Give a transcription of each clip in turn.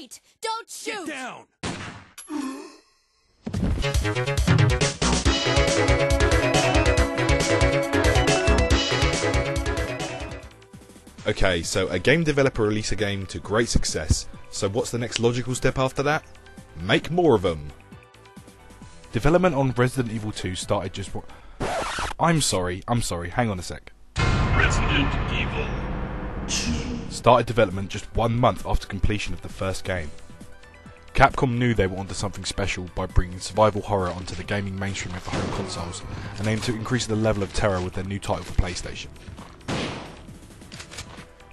Wait! Don't shoot! Get down! Okay, so a game developer released a game to great success, so what's the next logical step after that? Make more of them! Development on Resident Evil 2 started just... I'm sorry, hang on a sec. Resident Evil 2. Started development just 1 month after completion of the first game. Capcom knew they were onto something special by bringing survival horror onto the gaming mainstream of the home consoles, and aimed to increase the level of terror with their new title for PlayStation.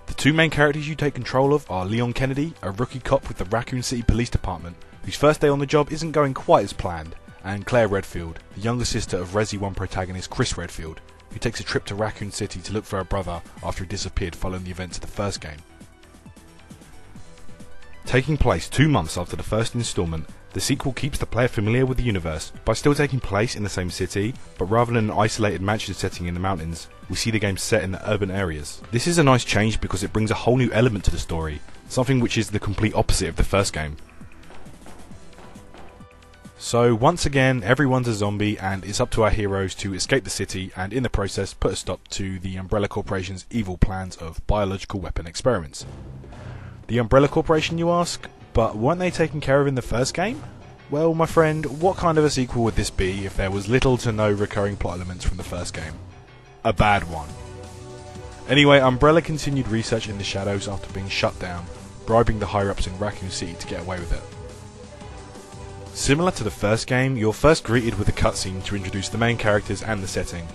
The two main characters you take control of are Leon Kennedy, a rookie cop with the Raccoon City Police Department, whose first day on the job isn't going quite as planned, and Claire Redfield, the younger sister of Resi 1 protagonist Chris Redfield, who takes a trip to Raccoon City to look for her brother after he disappeared following the events of the first game. Taking place 2 months after the first installment, the sequel keeps the player familiar with the universe by still taking place in the same city, but rather than an isolated mansion setting in the mountains, we see the game set in the urban areas. This is a nice change because it brings a whole new element to the story, something which is the complete opposite of the first game. So once again, everyone's a zombie and it's up to our heroes to escape the city and in the process put a stop to the Umbrella Corporation's evil plans of biological weapon experiments. The Umbrella Corporation, you ask? But weren't they taken care of in the first game? Well, my friend, what kind of a sequel would this be if there was little to no recurring plot elements from the first game? A bad one. Anyway, Umbrella continued research in the shadows after being shut down, bribing the higher-ups in Raccoon City to get away with it. Similar to the first game, you're first greeted with a cutscene to introduce the main characters and the setting.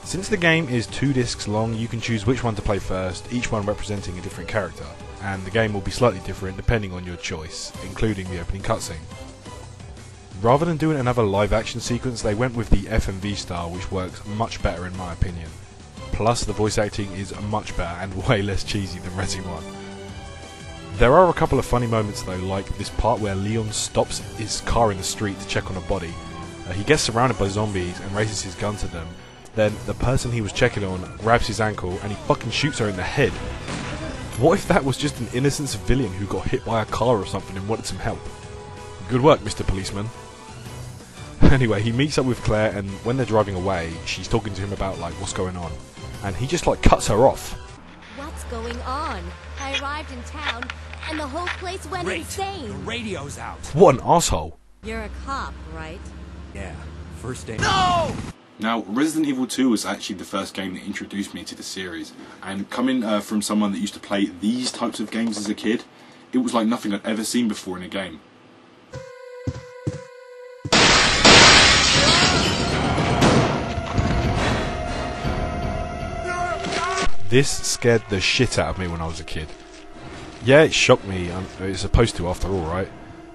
Since the game is 2 discs long, you can choose which one to play first, each one representing a different character, and the game will be slightly different depending on your choice, including the opening cutscene. Rather than doing another live action sequence, they went with the FMV style, which works much better in my opinion. Plus the voice acting is much better and way less cheesy than Resi 1. There are a couple of funny moments though, like this part where Leon stops his car in the street to check on a body. He gets surrounded by zombies and raises his gun to them. Then the person he was checking on grabs his ankle and he fucking shoots her in the head. What if that was just an innocent civilian who got hit by a car or something and wanted some help? Good work, Mr. Policeman. Anyway, he meets up with Claire and when they're driving away, she's talking to him about like what's going on. And he just like cuts her off. What's going on? I arrived in town and the whole place went insane. The radio's out. What an asshole. You're a cop, right? Yeah, first day. No! Now, Resident Evil 2 was actually the first game that introduced me to the series, and coming from someone that used to play these types of games as a kid, it was like nothing I'd ever seen before in a game. This scared the shit out of me when I was a kid. Yeah, it shocked me, it's supposed to after all, right?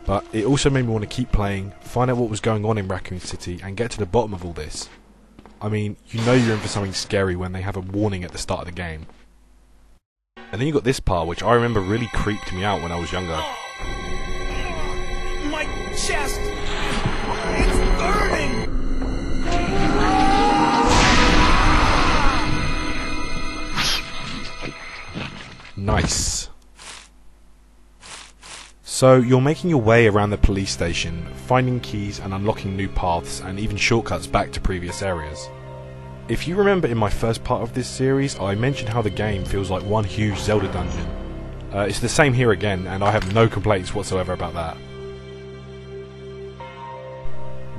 But it also made me want to keep playing, find out what was going on in Raccoon City, and get to the bottom of all this. I mean, you know you're in for something scary when they have a warning at the start of the game. And then you got this part, which I remember really creeped me out when I was younger. My chest! It's burning! Nice. So you're making your way around the police station, finding keys and unlocking new paths and even shortcuts back to previous areas. If you remember in my first part of this series, I mentioned how the game feels like one huge Zelda dungeon. It's the same here again, and I have no complaints whatsoever about that.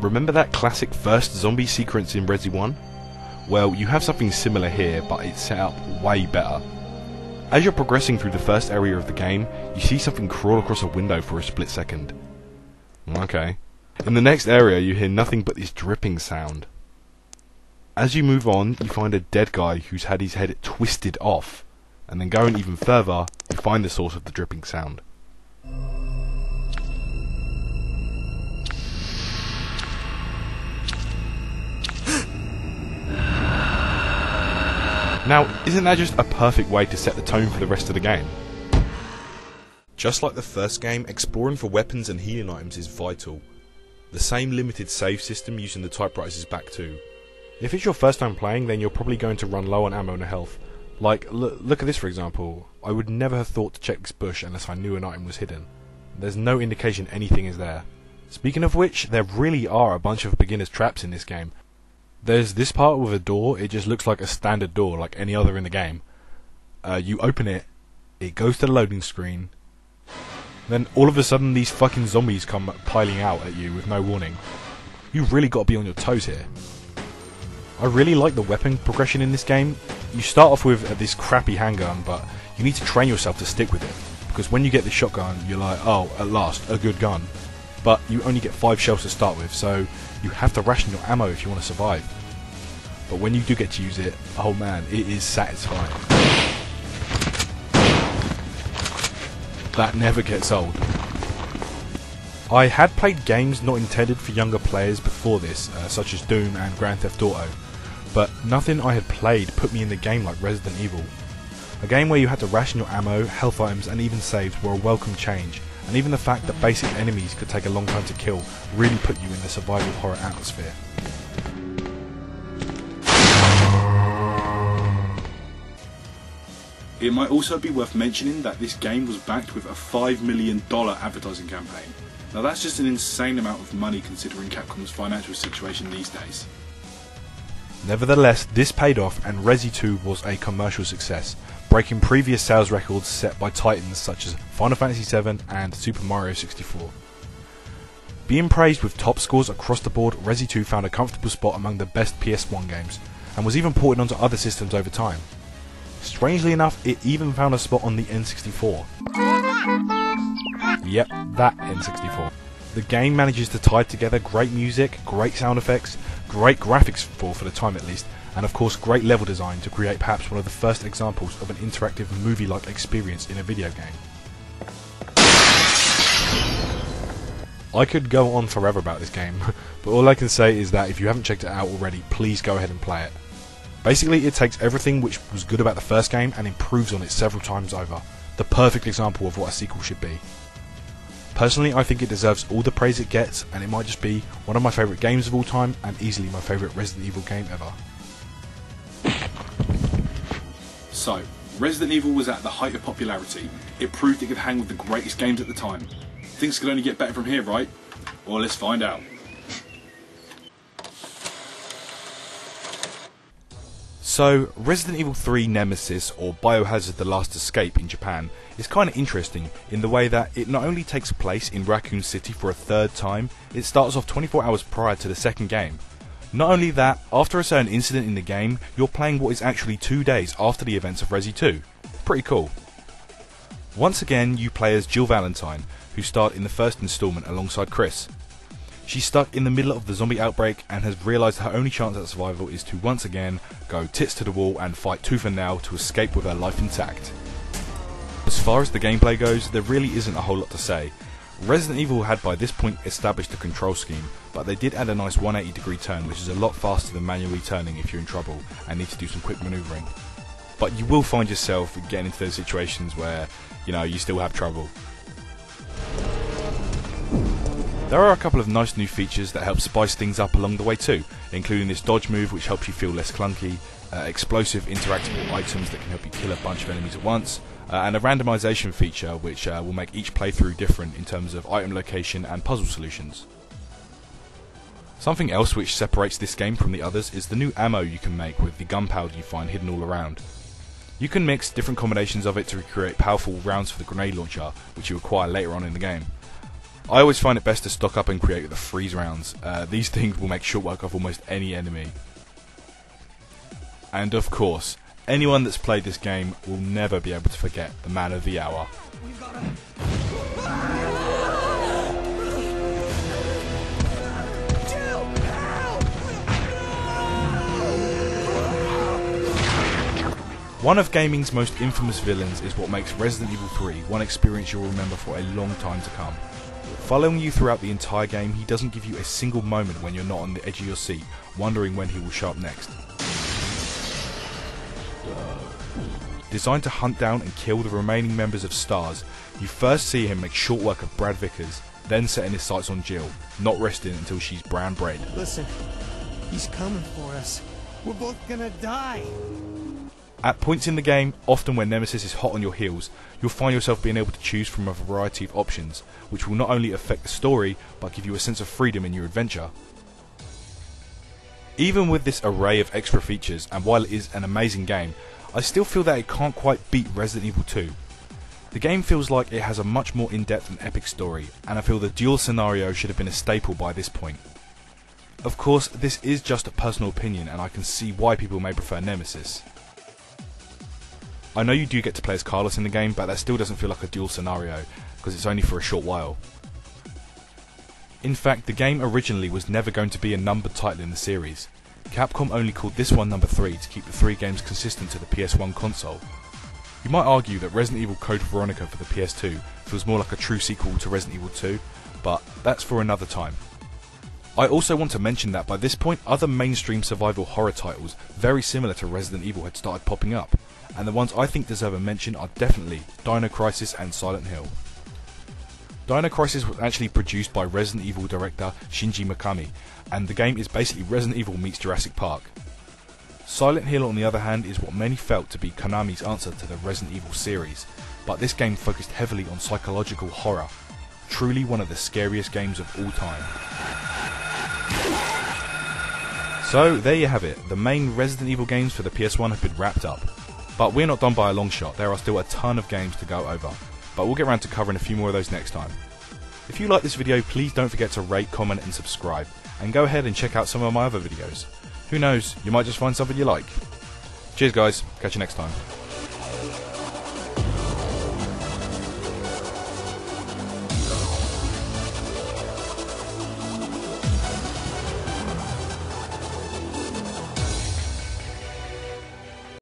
Remember that classic first zombie sequence in Resi 1? Well, you have something similar here, but it's set up way better. As you're progressing through the first area of the game, you see something crawl across a window for a split second. Okay. In the next area, you hear nothing but this dripping sound. As you move on, you find a dead guy who's had his head twisted off, and then going even further, you find the source of the dripping sound. Now, isn't that just a perfect way to set the tone for the rest of the game? Just like the first game, exploring for weapons and healing items is vital. The same limited save system using the typewriters is back too. If it's your first time playing, then you're probably going to run low on ammo and health. Like, look at this for example. I would never have thought to check this bush unless I knew an item was hidden. There's no indication anything is there. Speaking of which, there really are a bunch of beginner's traps in this game. There's this part with a door. It just looks like a standard door, like any other in the game. You open it, it goes to the loading screen, then all of a sudden these fucking zombies come piling out at you with no warning. You've really got to be on your toes here. I really like the weapon progression in this game. You start off with this crappy handgun, but you need to train yourself to stick with it, because when you get the shotgun, you're like, oh, at last, a good gun. But you only get 5 shells to start with, so you have to ration your ammo if you want to survive. But when you do get to use it, oh man, it is satisfying. That never gets old. I had played games not intended for younger players before this, such as Doom and Grand Theft Auto, but nothing I had played put me in the game like Resident Evil. A game where you had to ration your ammo, health items and even saves were a welcome change, and even the fact that basic enemies could take a long time to kill really put you in the survival horror atmosphere. It might also be worth mentioning that this game was backed with a $5 million advertising campaign. Now that's just an insane amount of money considering Capcom's financial situation these days. Nevertheless, this paid off and Resi 2 was a commercial success, breaking previous sales records set by titans such as Final Fantasy VII and Super Mario 64. Being praised with top scores across the board, Resi 2 found a comfortable spot among the best PS1 games, and was even ported onto other systems over time. Strangely enough, it even found a spot on the N64. Yep, that N64. The game manages to tie together great music, great sound effects, great graphics for the time at least, and of course great level design to create perhaps one of the first examples of an interactive movie-like experience in a video game. I could go on forever about this game, but all I can say is that if you haven't checked it out already, please go ahead and play it. Basically, it takes everything which was good about the first game and improves on it several times over. The perfect example of what a sequel should be. Personally, I think it deserves all the praise it gets, and it might just be one of my favourite games of all time, and easily my favourite Resident Evil game ever. So, Resident Evil was at the height of popularity. It proved it could hang with the greatest games at the time. Things could only get better from here, right? Well, let's find out. So, Resident Evil 3 Nemesis, or Biohazard The Last Escape in Japan, is kind of interesting in the way that it not only takes place in Raccoon City for a third time, it starts off 24 hours prior to the second game. Not only that, after a certain incident in the game, you're playing what is actually 2 days after the events of Resi 2. Pretty cool. Once again, you play as Jill Valentine, who starred in the first installment alongside Chris. She's stuck in the middle of the zombie outbreak and has realised her only chance at survival is to once again go tits to the wall and fight tooth and nail to escape with her life intact. As far as the gameplay goes, there really isn't a whole lot to say. Resident Evil had by this point established the control scheme, but they did add a nice 180-degree turn, which is a lot faster than manually turning if you're in trouble and need to do some quick manoeuvring. But you will find yourself getting into those situations where, you still have trouble. There are a couple of nice new features that help spice things up along the way too, including this dodge move which helps you feel less clunky, explosive interactable items that can help you kill a bunch of enemies at once, and a randomization feature which will make each playthrough different in terms of item location and puzzle solutions. Something else which separates this game from the others is the new ammo you can make with the gunpowder you find hidden all around. You can mix different combinations of it to create powerful rounds for the grenade launcher, which you acquire later on in the game. I always find it best to stock up and create the freeze rounds. These things will make short work of almost any enemy. And of course, anyone that's played this game will never be able to forget the man of the hour. One of gaming's most infamous villains is what makes Resident Evil 3 one experience you'll remember for a long time to come. Following you throughout the entire game, he doesn't give you a single moment when you're not on the edge of your seat, wondering when he will show up next. Designed to hunt down and kill the remaining members of STARS, you first see him make short work of Brad Vickers, then setting his sights on Jill, not resting until she's brown bread. Listen, he's coming for us. We're both gonna die. At points in the game, often when Nemesis is hot on your heels, you'll find yourself being able to choose from a variety of options, which will not only affect the story, but give you a sense of freedom in your adventure. Even with this array of extra features, and while it is an amazing game, I still feel that it can't quite beat Resident Evil 2. The game feels like it has a much more in-depth and epic story, and I feel the duel scenario should have been a staple by this point. Of course, this is just a personal opinion, and I can see why people may prefer Nemesis. I know you do get to play as Carlos in the game, but that still doesn't feel like a duel scenario, because it's only for a short while. In fact, the game originally was never going to be a numbered title in the series. Capcom only called this one number 3 to keep the 3 games consistent to the PS1 console. You might argue that Resident Evil Code Veronica for the PS2 feels more like a true sequel to Resident Evil 2, but that's for another time. I also want to mention that by this point, other mainstream survival horror titles very similar to Resident Evil had started popping up, and the ones I think deserve a mention are definitely Dino Crisis and Silent Hill. Dino Crisis was actually produced by Resident Evil director Shinji Mikami, and the game is basically Resident Evil meets Jurassic Park. Silent Hill, on the other hand, is what many felt to be Konami's answer to the Resident Evil series, but this game focused heavily on psychological horror, truly one of the scariest games of all time. So there you have it, the main Resident Evil games for the PS1 have been wrapped up. But we're not done by a long shot, there are still a ton of games to go over, but we'll get around to covering a few more of those next time. If you like this video, please don't forget to rate, comment and subscribe, and go ahead and check out some of my other videos. Who knows, you might just find something you like. Cheers guys, catch you next time.